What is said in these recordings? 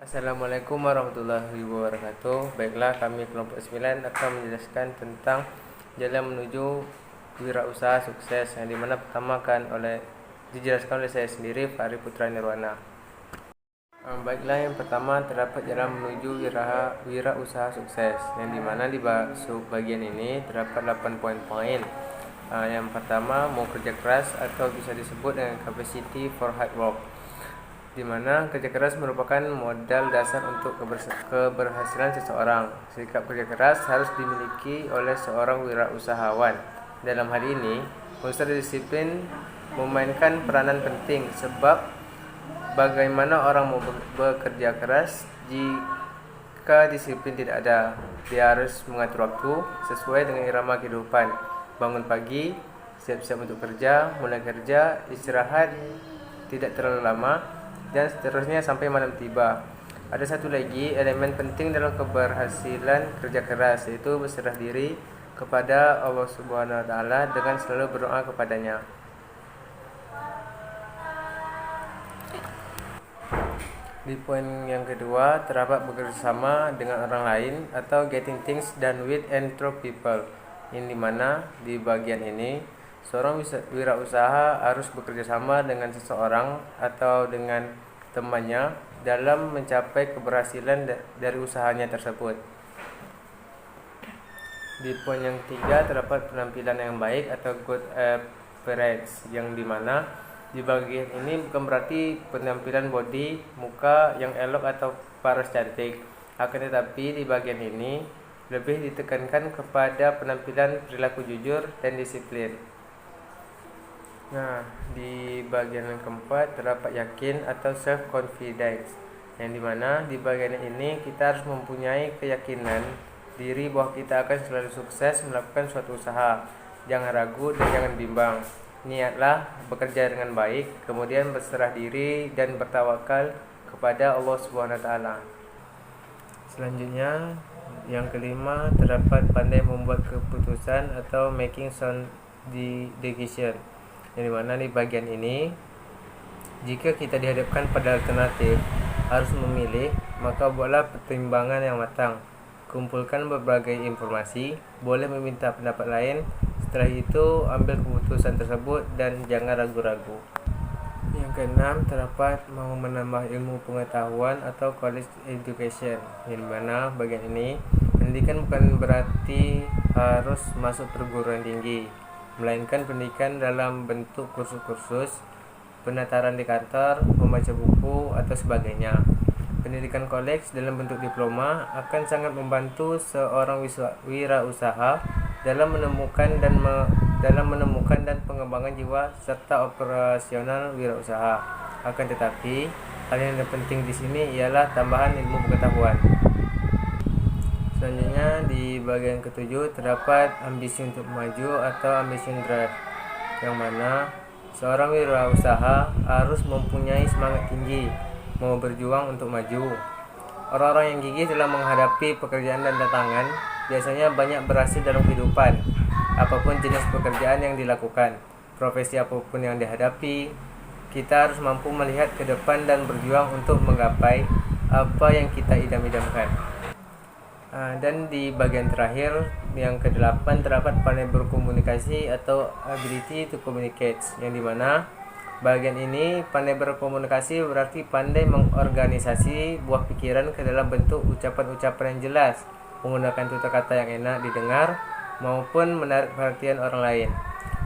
Assalamualaikum warahmatullahi wabarakatuh. Baiklah, kami kelompok 9 akan menjelaskan tentang jalan menuju wirausaha sukses, yang dimana pertama akan dijelaskan oleh saya sendiri, Fahri Putra Nirwana. Baiklah, yang pertama terdapat jalan menuju wirausaha sukses, yang dimana di bagian ini terdapat 8 poin-poin. Yang pertama, mau kerja keras atau bisa disebut dengan capacity for hard work, di mana kerja keras merupakan modal dasar untuk keberhasilan seseorang. Sikap kerja keras harus dimiliki oleh seorang wirausahawan. Dalam hal ini, unsur disiplin memainkan peranan penting, sebab bagaimana orang mau bekerja keras jika disiplin tidak ada? Dia harus mengatur waktu sesuai dengan irama kehidupan. Bangun pagi, siap-siap untuk kerja, mulai kerja, istirahat tidak terlalu lama, dan seterusnya sampai malam tiba. Ada satu lagi elemen penting dalam keberhasilan kerja keras, yaitu berserah diri kepada Allah Subhanahu wa taala dengan selalu berdoa kepadanya. Di poin yang kedua terdapat bekerja sama dengan orang lain atau getting things done with and through people, yang dimana di bagian ini seorang wirausaha harus bekerja sama dengan seseorang atau dengan temannya dalam mencapai keberhasilan dari usahanya tersebut. Di poin yang ketiga terdapat penampilan yang baik atau good appearance, yang dimana di bagian ini bukan berarti penampilan body muka yang elok atau paras cantik, akan tetapi di bagian ini lebih ditekankan kepada penampilan perilaku jujur dan disiplin. Nah, di bagian yang keempat terdapat yakin atau self confidence, yang dimana di bagian ini kita harus mempunyai keyakinan diri bahwa kita akan selalu sukses melakukan suatu usaha. Jangan ragu dan jangan bimbang. Niatlah bekerja dengan baik, kemudian berserah diri dan bertawakal kepada Allah Subhanahu wa taala. Selanjutnya, yang kelima terdapat pandai membuat keputusan atau making sound decision, yang dimana di bagian ini jika kita dihadapkan pada alternatif harus memilih, maka buatlah pertimbangan yang matang. Kumpulkan berbagai informasi, boleh meminta pendapat lain. Setelah itu ambil keputusan tersebut dan jangan ragu-ragu. Yang keenam terdapat mau menambah ilmu pengetahuan atau college education, yang mana bagian ini pendidikan bukan berarti harus masuk perguruan tinggi, melainkan pendidikan dalam bentuk kursus-kursus, penataran di kantor, membaca buku atau sebagainya. Pendidikan kolej dalam bentuk diploma akan sangat membantu seorang wirausaha dalam menemukan dan pengembangan jiwa serta operasional wirausaha. Akan tetapi, hal yang penting di sini ialah tambahan ilmu pengetahuan. Selanjutnya di bagian ketujuh terdapat ambisi untuk maju atau ambition drive, yang mana seorang wirausaha harus mempunyai semangat tinggi, mau berjuang untuk maju. Orang-orang yang gigih dalam menghadapi pekerjaan dan tantangan biasanya banyak berhasil dalam kehidupan. Apapun jenis pekerjaan yang dilakukan, profesi apapun yang dihadapi, kita harus mampu melihat ke depan dan berjuang untuk menggapai apa yang kita idam-idamkan. Dan di bagian terakhir yang ke-8 terdapat pandai berkomunikasi atau ability to communicate, yang dimana bagian ini pandai berkomunikasi berarti pandai mengorganisasi buah pikiran ke dalam bentuk ucapan-ucapan yang jelas, menggunakan tutur kata yang enak didengar maupun menarik perhatian orang lain.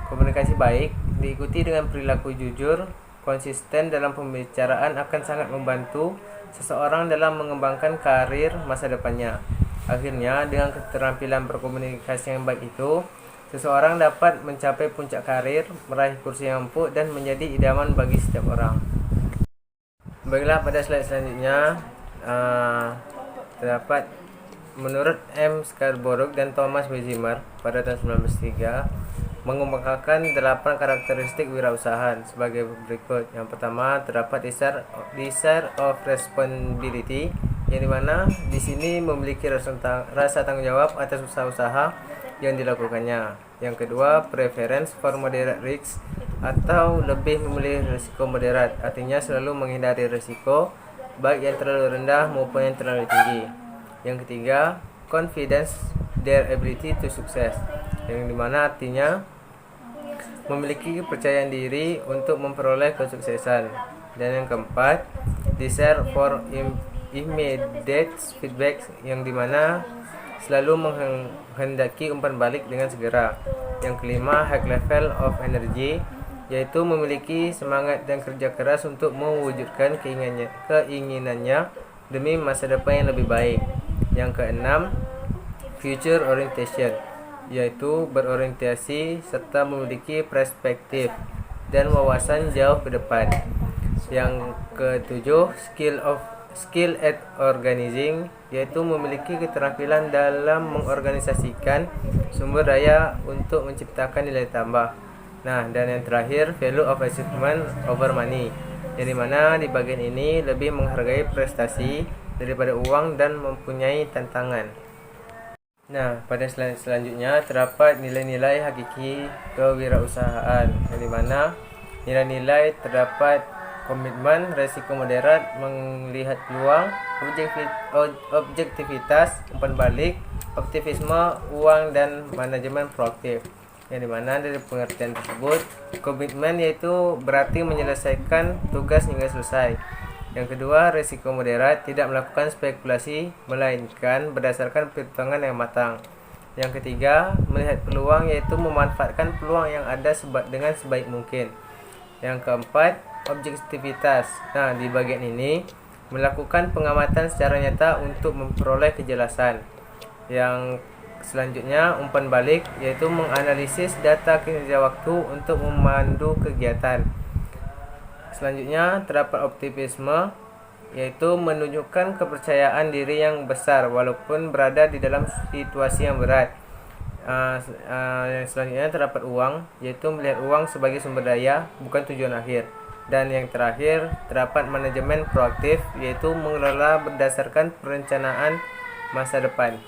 Komunikasi baik diikuti dengan perilaku jujur, konsisten dalam pembicaraan akan sangat membantu seseorang dalam mengembangkan karir masa depannya. Akhirnya, dengan keterampilan berkomunikasi yang baik itu, seseorang dapat mencapai puncak karir, meraih kursi yang empuk, dan menjadi idaman bagi setiap orang. Baiklah, pada slide selanjutnya terdapat menurut M. Scarborough dan Thomas Wezimer pada tahun 1903 mengembangkan 8 karakteristik wirausahaan sebagai berikut. Yang pertama terdapat desire of responsibility, yang dimana di sini memiliki rasa tanggung jawab atas usaha-usaha yang dilakukannya. Yang kedua, preference for moderate risks, atau lebih memilih risiko moderat, artinya selalu menghindari risiko baik yang terlalu rendah maupun yang terlalu tinggi. Yang ketiga, confidence their ability to success, yang dimana artinya memiliki kepercayaan diri untuk memperoleh kesuksesan. Dan yang keempat, desire for immediate feedback, yang dimana selalu menghendaki umpan balik dengan segera. Yang kelima, high level of energy, yaitu memiliki semangat dan kerja keras untuk mewujudkan keinginannya demi masa depan yang lebih baik. Yang keenam, future orientation, yaitu berorientasi serta memiliki perspektif dan wawasan jauh ke depan. Yang ketujuh, skill at organizing, yaitu memiliki keterampilan dalam mengorganisasikan sumber daya untuk menciptakan nilai tambah. Nah, dan yang terakhir, value of achievement over money, yang dimana di bagian ini lebih menghargai prestasi daripada uang dan mempunyai tantangan. Nah, pada slide selanjutnya terdapat nilai-nilai hakiki kewirausahaan, yang dimana nilai-nilai terdapat komitmen, resiko moderat, melihat peluang, objektivitas, umpan balik, optimisme, uang, dan manajemen proaktif. Yang dimana dari pengertian tersebut, komitmen yaitu berarti menyelesaikan tugas hingga selesai. Yang kedua, resiko moderat, tidak melakukan spekulasi melainkan berdasarkan perhitungan yang matang. Yang ketiga, melihat peluang, yaitu memanfaatkan peluang yang ada dengan sebaik mungkin. Yang keempat, objektivitas. Nah, di bagian ini melakukan pengamatan secara nyata untuk memperoleh kejelasan. Yang selanjutnya, umpan balik, yaitu menganalisis data kinerja waktu untuk memandu kegiatan. Selanjutnya terdapat optimisme, yaitu menunjukkan kepercayaan diri yang besar walaupun berada di dalam situasi yang berat. Yang selanjutnya terdapat uang, yaitu melihat uang sebagai sumber daya bukan tujuan akhir. Dan yang terakhir terdapat manajemen proaktif, yaitu mengelola berdasarkan perencanaan masa depan.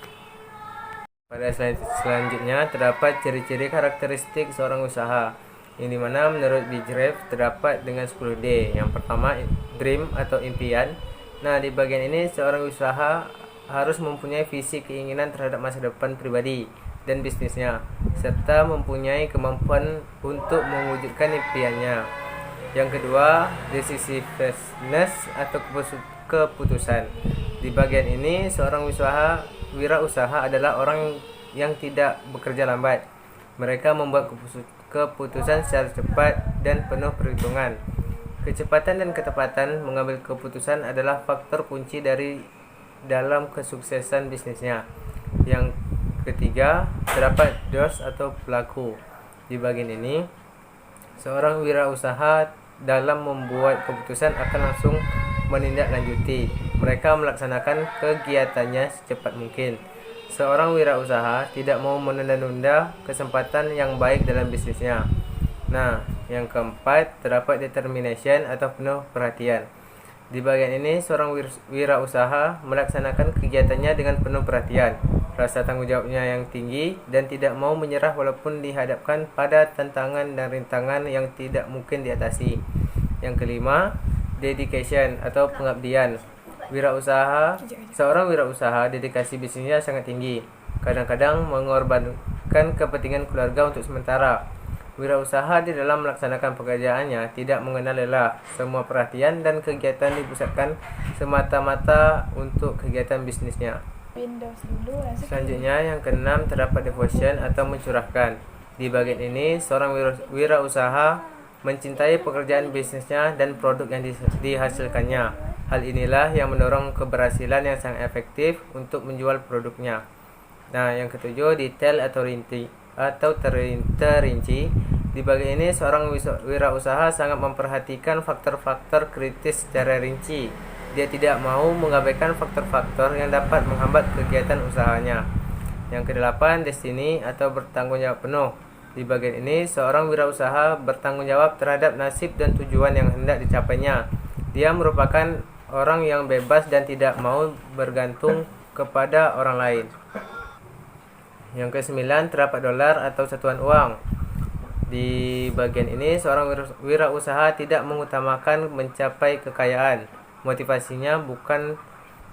Pada slide selanjutnya terdapat ciri-ciri karakteristik seorang usaha, yang dimana menurut Bijrev terdapat dengan 10D. Yang pertama, dream atau impian. Nah, di bagian ini seorang usaha harus mempunyai visi keinginan terhadap masa depan pribadi dan bisnisnya, serta mempunyai kemampuan untuk mewujudkan impiannya. Yang kedua, decisiveness atau keputusan. Di bagian ini seorang wirausaha adalah orang yang tidak bekerja lambat. Mereka membuat keputusan secara cepat dan penuh perhitungan. Kecepatan dan ketepatan mengambil keputusan adalah faktor kunci dalam kesuksesan bisnisnya. Yang ketiga, terdapat doers atau pelaku. Di bagian ini, seorang wirausaha dalam membuat keputusan akan langsung menindaklanjuti. Mereka melaksanakan kegiatannya secepat mungkin. Seorang wirausaha tidak mau menunda-nunda kesempatan yang baik dalam bisnisnya. Nah, yang keempat, terdapat determination atau penuh perhatian. Di bagian ini, seorang wirausaha melaksanakan kegiatannya dengan penuh perhatian, rasa tanggung jawabnya yang tinggi, dan tidak mau menyerah walaupun dihadapkan pada tantangan dan rintangan yang tidak mungkin diatasi. Yang kelima, dedication atau pengabdian. Seorang wirausaha dedikasi bisnisnya sangat tinggi, kadang-kadang mengorbankan kepentingan keluarga untuk sementara. Wirausaha di dalam melaksanakan pekerjaannya tidak mengenal lelah. Semua perhatian dan kegiatan dipusatkan semata-mata untuk kegiatan bisnisnya. Selanjutnya, yang keenam, terdapat devotion atau mencurahkan. Di bagian ini, seorang wirausaha mencintai pekerjaan bisnisnya dan produk yang dihasilkannya. Hal inilah yang mendorong keberhasilan yang sangat efektif untuk menjual produknya. Nah, yang ketujuh, detail atau terinci. Di bagian ini, seorang wirausaha sangat memperhatikan faktor-faktor kritis secara rinci. Dia tidak mau mengabaikan faktor-faktor yang dapat menghambat kegiatan usahanya. Yang kedelapan, destiny atau bertanggung jawab penuh. Di bagian ini, seorang wirausaha bertanggung jawab terhadap nasib dan tujuan yang hendak dicapainya. Dia merupakan orang yang bebas dan tidak mau bergantung kepada orang lain. Yang kesembilan, terdapat dolar atau satuan uang. Di bagian ini, seorang wirausaha tidak mengutamakan mencapai kekayaan, Motivasinya bukan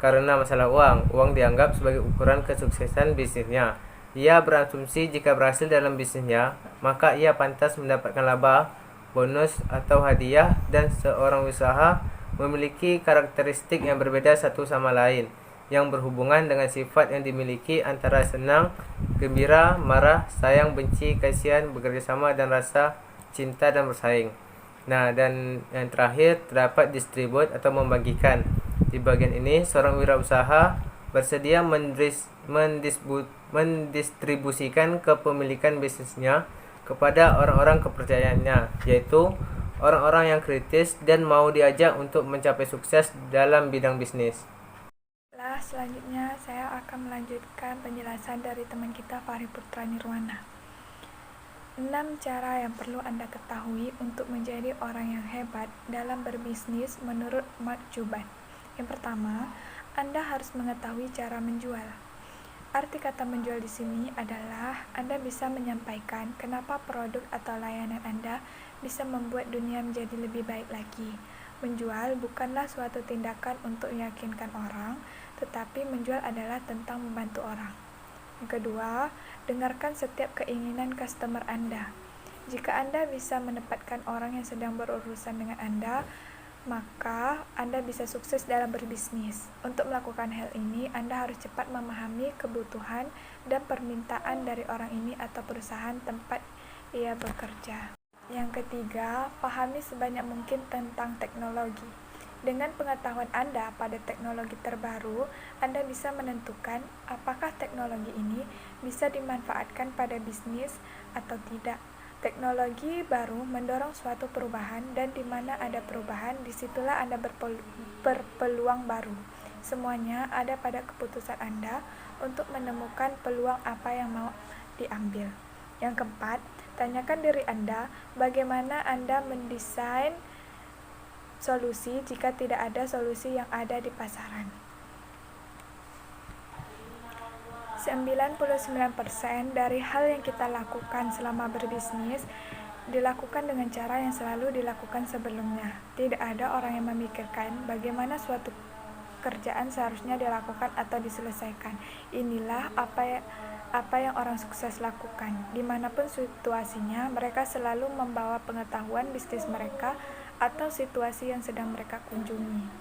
karena masalah uang. Uang dianggap sebagai ukuran kesuksesan bisnisnya. Ia berasumsi jika berhasil dalam bisnisnya, maka ia pantas mendapatkan laba, bonus, atau hadiah, dan seorang usaha memiliki karakteristik yang berbeda satu sama lain, yang berhubungan dengan sifat yang dimiliki antara senang, gembira, marah, sayang, benci, kasihan, bekerja sama, dan rasa cinta dan bersaing. Nah, dan yang terakhir terdapat distribut atau membagikan. Di bagian ini, seorang wirausaha bersedia mendistribusikan kepemilikan bisnisnya kepada orang-orang kepercayaannya, yaitu orang-orang yang kritis dan mau diajak untuk mencapai sukses dalam bidang bisnis. Selanjutnya saya akan melanjutkan penjelasan dari teman kita Fahri Putra Nirwana. 6 cara yang perlu Anda ketahui untuk menjadi orang yang hebat dalam berbisnis menurut Mark Cuban. Yang pertama, Anda harus mengetahui cara menjual. Arti kata menjual di sini adalah Anda bisa menyampaikan kenapa produk atau layanan Anda bisa membuat dunia menjadi lebih baik lagi. Menjual bukanlah suatu tindakan untuk meyakinkan orang, tetapi menjual adalah tentang membantu orang. Yang kedua, dengarkan setiap keinginan customer Anda. Jika Anda bisa menempatkan orang yang sedang berurusan dengan Anda, maka Anda bisa sukses dalam berbisnis. Untuk melakukan hal ini, Anda harus cepat memahami kebutuhan dan permintaan dari orang ini atau perusahaan tempat ia bekerja. Yang ketiga, pahami sebanyak mungkin tentang teknologi. Dengan pengetahuan Anda pada teknologi terbaru, Anda bisa menentukan apakah teknologi ini bisa dimanfaatkan pada bisnis atau tidak. Teknologi baru mendorong suatu perubahan, dan di mana ada perubahan, disitulah Anda berpeluang baru. Semuanya ada pada keputusan Anda untuk menemukan peluang apa yang mau diambil. Yang keempat, tanyakan diri Anda bagaimana Anda mendesain solusi jika tidak ada solusi yang ada di pasaran. 99% dari hal yang kita lakukan selama berbisnis dilakukan dengan cara yang selalu dilakukan sebelumnya. Tidak ada orang yang memikirkan bagaimana suatu kerjaan seharusnya dilakukan atau diselesaikan. Inilah apa yang orang sukses lakukan. Dimanapun situasinya, mereka selalu membawa pengetahuan bisnis mereka atau situasi yang sedang mereka kunjungi.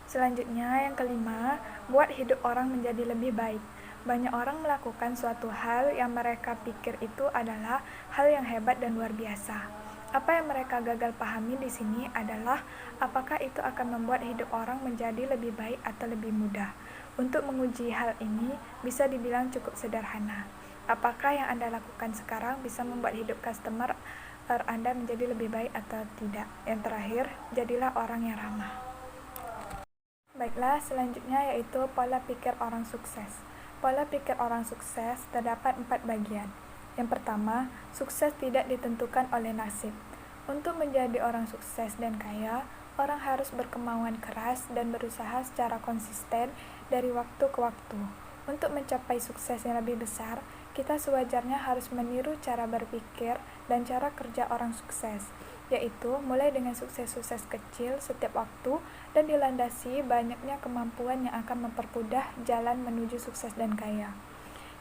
Selanjutnya, yang kelima, buat hidup orang menjadi lebih baik. Banyak orang melakukan suatu hal yang mereka pikir itu adalah hal yang hebat dan luar biasa. Apa yang mereka gagal pahami di sini adalah apakah itu akan membuat hidup orang menjadi lebih baik atau lebih mudah. Untuk menguji hal ini bisa dibilang cukup sederhana. Apakah yang Anda lakukan sekarang bisa membuat hidup customer Anda menjadi lebih baik atau tidak? Yang terakhir, jadilah orang yang ramah. Baiklah, selanjutnya yaitu pola pikir orang sukses. Pola pikir orang sukses terdapat 4 bagian. Yang pertama, sukses tidak ditentukan oleh nasib. Untuk menjadi orang sukses dan kaya, orang harus berkemauan keras dan berusaha secara konsisten dari waktu ke waktu. Untuk mencapai sukses yang lebih besar, kita sewajarnya harus meniru cara berpikir dan cara kerja orang sukses, yaitu mulai dengan sukses-sukses kecil setiap waktu dan dilandasi banyaknya kemampuan yang akan mempermudah jalan menuju sukses dan kaya.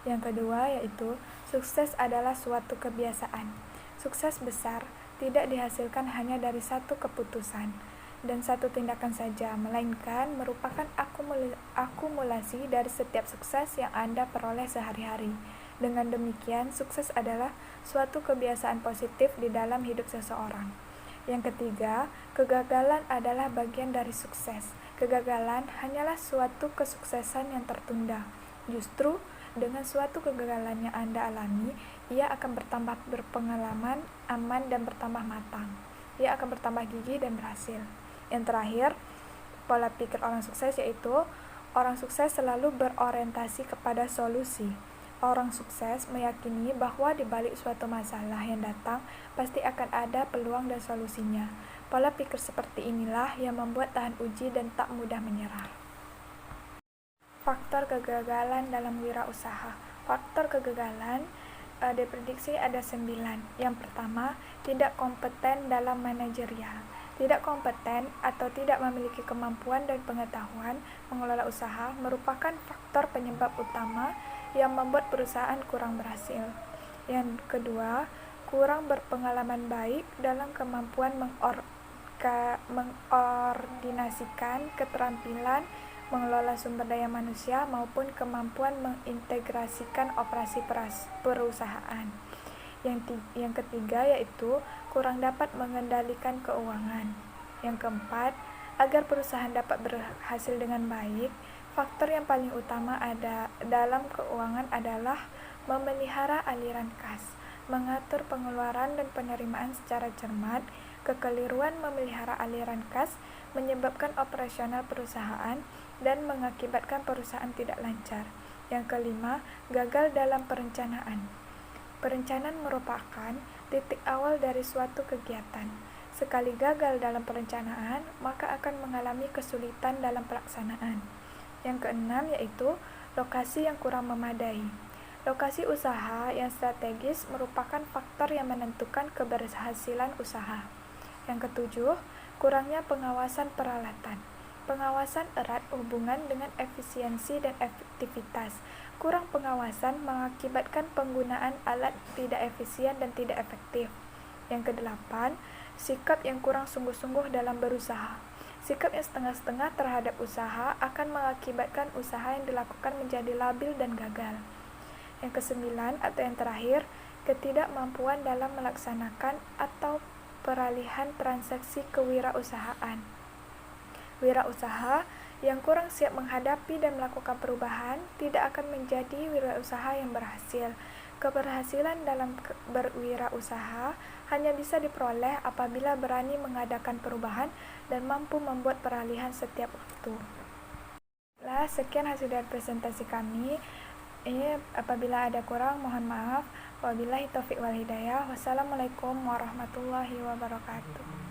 Yang kedua yaitu sukses adalah suatu kebiasaan. Sukses besar tidak dihasilkan hanya dari satu keputusan dan satu tindakan saja, melainkan merupakan akumulasi dari setiap sukses yang Anda peroleh sehari-hari. Dengan demikian, sukses adalah suatu kebiasaan positif di dalam hidup seseorang. Yang ketiga, kegagalan adalah bagian dari sukses. Kegagalan hanyalah suatu kesuksesan yang tertunda. Justru, dengan suatu kegagalan yang Anda alami, ia akan bertambah berpengalaman, aman, dan bertambah matang. Ia akan bertambah gigih dan berhasil. Yang terakhir, pola pikir orang sukses yaitu orang sukses selalu berorientasi kepada solusi. Orang sukses meyakini bahwa di balik suatu masalah yang datang pasti akan ada peluang dan solusinya. Pola pikir seperti inilah yang membuat tahan uji dan tak mudah menyerah. Faktor kegagalan dalam wirausaha. Faktor kegagalan diprediksi ada 9. Yang pertama, tidak kompeten dalam manajerial. Tidak kompeten atau tidak memiliki kemampuan dan pengetahuan mengelola usaha merupakan faktor penyebab utama yang membuat perusahaan kurang berhasil. Yang kedua, kurang berpengalaman baik dalam kemampuan mengordinasikan keterampilan mengelola sumber daya manusia maupun kemampuan mengintegrasikan operasi perusahaan. Yang ketiga yaitu kurang dapat mengendalikan keuangan. Yang keempat, agar perusahaan dapat berhasil dengan baik, faktor yang paling utama dalam keuangan adalah memelihara aliran kas, mengatur pengeluaran dan penerimaan secara cermat. Kekeliruan memelihara aliran kas menyebabkan operasional perusahaan dan mengakibatkan perusahaan tidak lancar. Yang kelima, gagal dalam perencanaan. Perencanaan merupakan titik awal dari suatu kegiatan. Sekali gagal dalam perencanaan, maka akan mengalami kesulitan dalam pelaksanaan. Yang keenam yaitu lokasi yang kurang memadai. Lokasi usaha yang strategis merupakan faktor yang menentukan keberhasilan usaha. Yang ketujuh, kurangnya pengawasan peralatan. Pengawasan erat hubungan dengan efisiensi dan efektivitas. Kurang pengawasan mengakibatkan penggunaan alat tidak efisien dan tidak efektif. Yang kedelapan, sikap yang kurang sungguh-sungguh dalam berusaha. Sikap yang setengah-setengah terhadap usaha akan mengakibatkan usaha yang dilakukan menjadi labil dan gagal. Yang kesembilan atau yang terakhir, ketidakmampuan dalam melaksanakan atau peralihan transaksi kewirausahaan. Wirausaha yang kurang siap menghadapi dan melakukan perubahan tidak akan menjadi wirausaha yang berhasil. Keberhasilan dalam berwirausaha hanya bisa diperoleh apabila berani mengadakan perubahan dan mampu membuat peralihan setiap waktu. Sekian hasil dari presentasi kami. Apabila ada kurang, mohon maaf. Wabillahi taufiq wal hidayah. Wassalamualaikum warahmatullahi wabarakatuh.